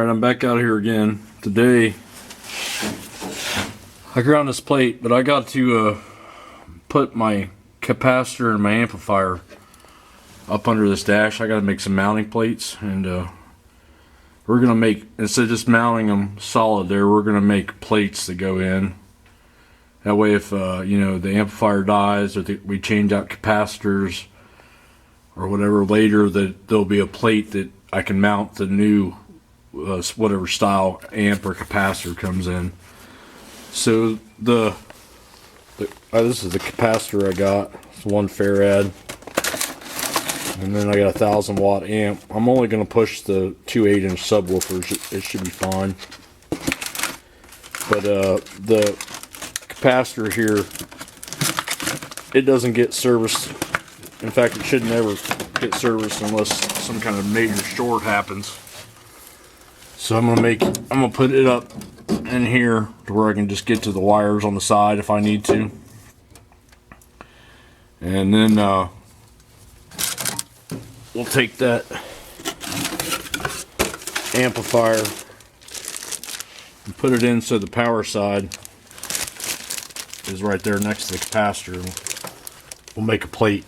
Alright, I'm back out here again. Today, I ground this plate, but I got to put my capacitor and my amplifier up under this dash. I got to make some mounting plates, and we're going to make, instead of just mounting them solid there, we're going to make plates that go in. That way if, you know, the amplifier dies or we change out capacitors or whatever later, that there'll be a plate that I can mount the new whatever style amp or capacitor comes in. So this is the capacitor I got. It's 1 farad, and then I got a 1000 watt amp. I'm only going to push the 2 8-inch subwoofers. It should be fine. But the capacitor here, it doesn't get serviced. In fact, it should never get serviced unless some kind of major short happens. So I'm gonna put it up in here to where I can just get to the wires on the side if I need to. And then we'll take that amplifier and put it in so the power side is right there next to the capacitor. We'll make a plate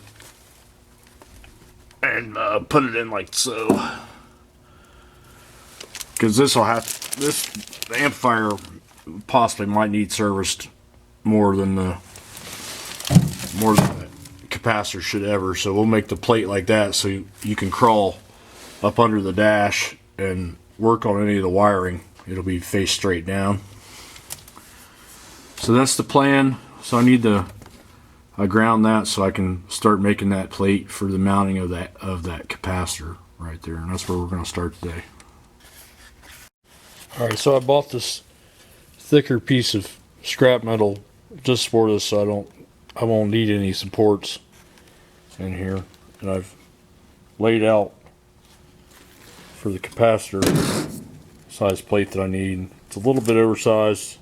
and put it in like so. Because the amplifier possibly might need serviced more than the capacitor should ever. So we'll make the plate like that so you can crawl up under the dash and work on any of the wiring. It'll be face straight down. So that's the plan. So I need to ground that so I can start making that plate for the mounting of that capacitor right there, and that's where we're going to start today. Alright, so I bought this thicker piece of scrap metal just for this, so I won't need any supports in here. And I've laid out for the capacitor size plate that I need. It's a little bit oversized,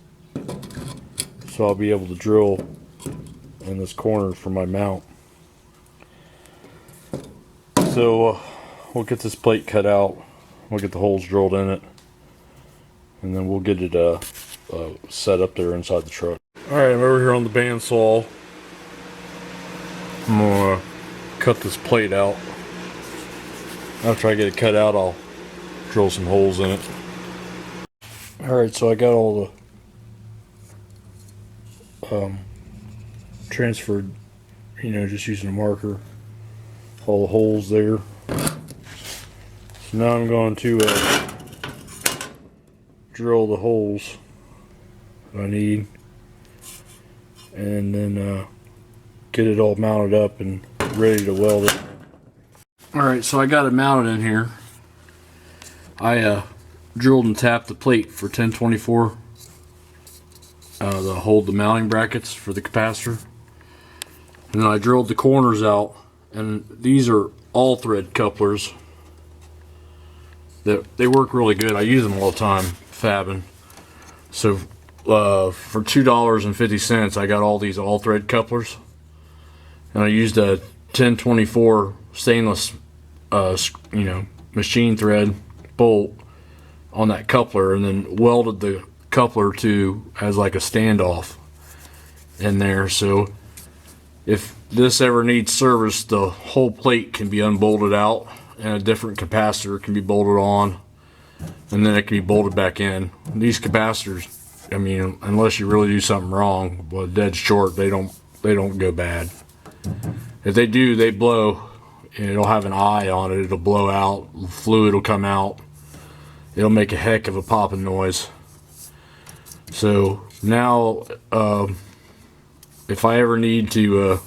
so I'll be able to drill in this corner for my mount. So we'll get this plate cut out, we'll get the holes drilled in it, and then we'll get it set up there inside the truck. Alright, I'm over here on the bandsaw. I'm going to cut this plate out. After I get it cut out, I'll drill some holes in it. Alright, so I got all the transferred, you know, just using a marker, all the holes there. So now I'm going to drill the holes that I need, and then get it all mounted up and ready to weld it. Alright, so I got it mounted in here. I drilled and tapped the plate for 1024 to hold the mounting brackets for the capacitor, and then I drilled the corners out, and these are all thread couplers. They work really good. I use them all the time fabbing. So for $2.50 I got all these all thread couplers, and I used a 1024 stainless you know, machine thread bolt on that coupler, and then welded the coupler to as like a standoff in there. So if this ever needs service, the whole plate can be unbolted out and a different capacitor can be bolted on, and then it can be bolted back in. These capacitors, I mean, unless you really do something wrong, well, dead short, they don't go bad. If they do, they blow. It'll have an eye on it. It'll blow out. Fluid will come out. It'll make a heck of a popping noise. So now, if I ever need to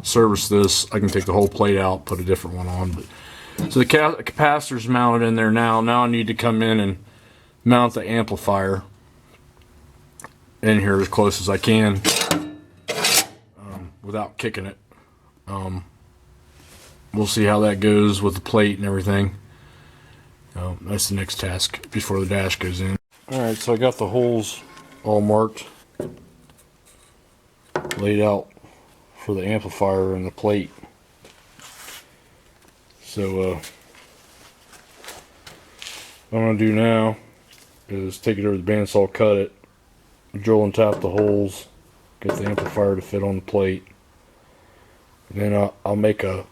service this, I can take the whole plate out, put a different one on. But so the capacitor's mounted in there now. Now I need to come in and mount the amplifier in here as close as I can without kicking it. We'll see how that goes with the plate and everything. That's the next task before the dash goes in. Alright, so I got the holes all marked, laid out for the amplifier and the plate. So what I'm going to do now is take it over the bandsaw, cut it, drill and tap the holes, get the amplifier to fit on the plate. And then I'll make a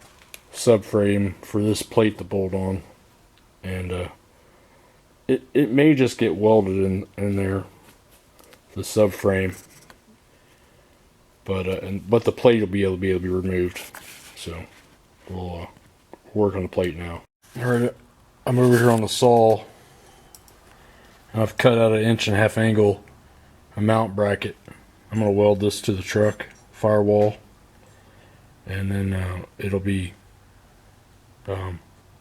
subframe for this plate to bolt on, and it may just get welded in there, the subframe, but the plate will be able to be removed. So we'll work on the plate now. All right, I'm over here on the saw. I've cut out an 1.5 angle a mount bracket. I'm gonna weld this to the truck firewall, and then it'll be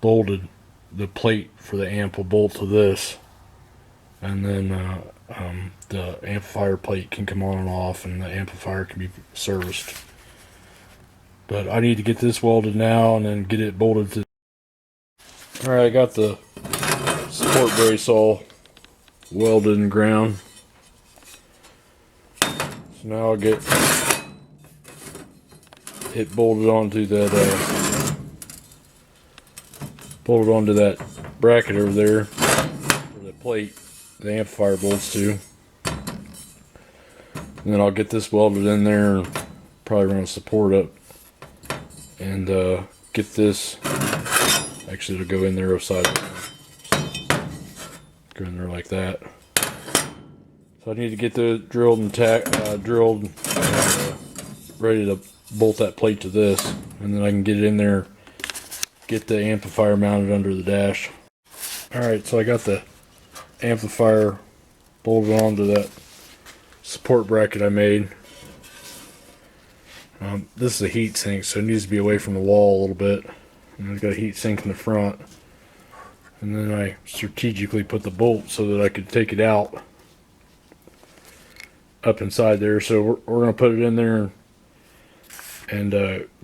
bolted. The plate for the amp will bolt to this, and then the amplifier plate can come on and off, and the amplifier can be serviced. But I need to get this welded now and then get it bolted to. Alright, I got the support brace all welded and ground. So now I'll get it bolted onto that bracket over there, or the plate the amplifier bolts to. And then I'll get this welded in there and probably run a support up, and get this. Actually, it'll go in there upside down. Go in there like that. So I need to get the drilled and ready to bolt that plate to this, and then I can get it in there, get the amplifier mounted under the dash. Alright, so I got the amplifier bolted onto that support bracket I made. This is a heat sink, so it needs to be away from the wall a little bit. And I've got a heat sink in the front. And then I strategically put the bolt so that I could take it out up inside there. So we're going to put it in there and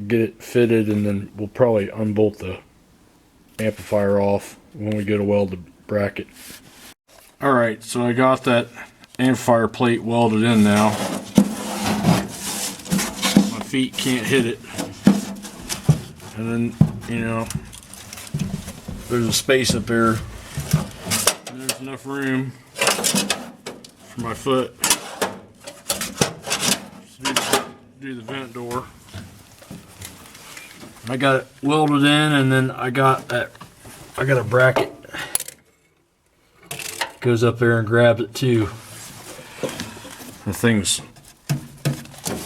get it fitted, and then we'll probably unbolt the amplifier off when we go to weld the bracket. Alright, so I got that amplifier plate welded in now. My feet can't hit it. And then, you know, there's a space up there. And there's enough room for my foot to do the vent door. I got it welded in, and then I got a bracket. Goes up there and grabs it too. The thing's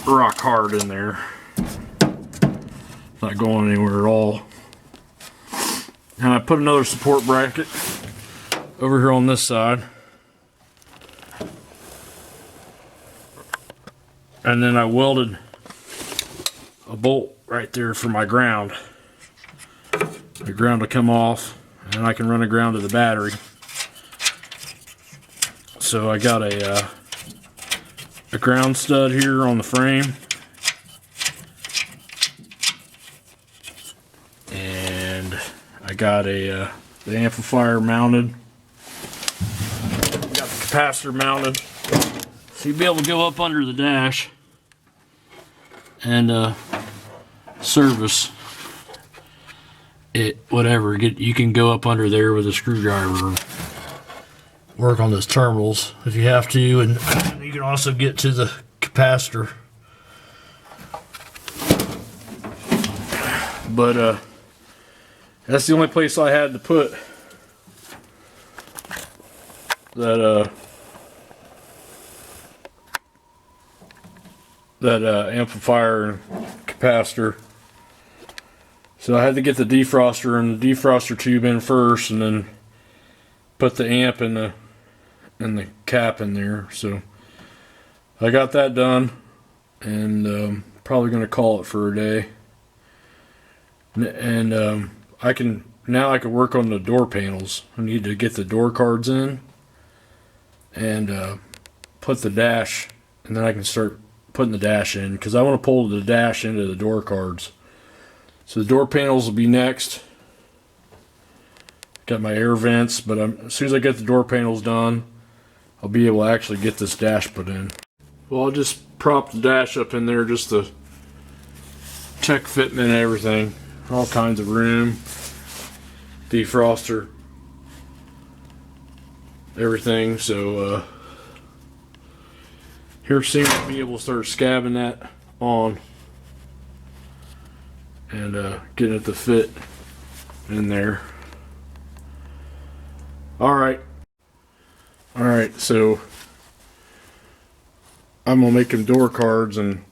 rock hard in there. It's not going anywhere at all. And I put another support bracket over here on this side. And then I welded a bolt right there for my ground. The ground will come off, and I can run a ground to the battery. So I got a ground stud here on the frame, and I got the amplifier mounted. Got the capacitor mounted, so you'll be able to go up under the dash and service it. Whatever, you can go up under there with a screwdriver and work on those terminals if you have to, and you can also get to the capacitor. But that's the only place I had to put that amplifier and capacitor. So I had to get the defroster and the defroster tube in first, and then put the amp and the cap in there. So I got that done, and probably going to call it for a day. And I can work on the door panels. I need to get the door cards in and put the dash, and then I can start putting the dash in, because I want to pull the dash into the door cards. So the door panels will be next. Got my air vents, but as soon as I get the door panels done, I'll be able to actually get this dash put in. Well, I'll just prop the dash up in there just to check fitment and everything. All kinds of room. Defroster. everything. So here soon I'll be able to start scabbing that on and getting it to fit in there. Alright, so I'm gonna make them door cards, and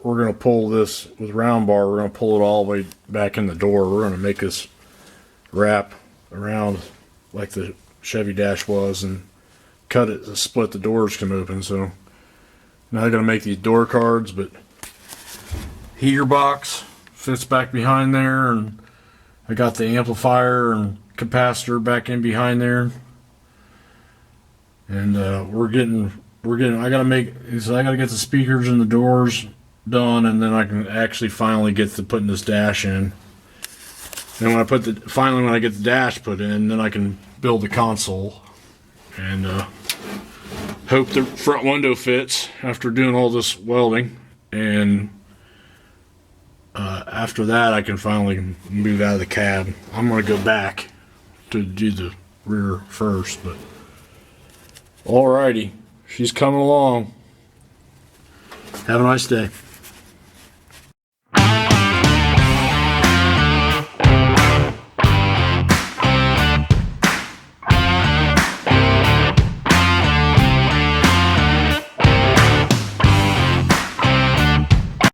we're gonna pull this with round bar. We're gonna pull it all the way back in the door. We're gonna make this wrap around like the Chevy dash was and cut it to split the doors come open. So now I'm gonna make these door cards, but heater box fits back behind there, and I got the amplifier and capacitor back in behind there, and I gotta get the speakers and the doors done, and then I can actually finally get to putting this dash in. And when I get the dash put in, then I can build the console and hope the front window fits after doing all this welding. And after that, I can finally move out of the cab. I'm gonna go back to do the rear first, but alrighty, she's coming along. Have a nice day.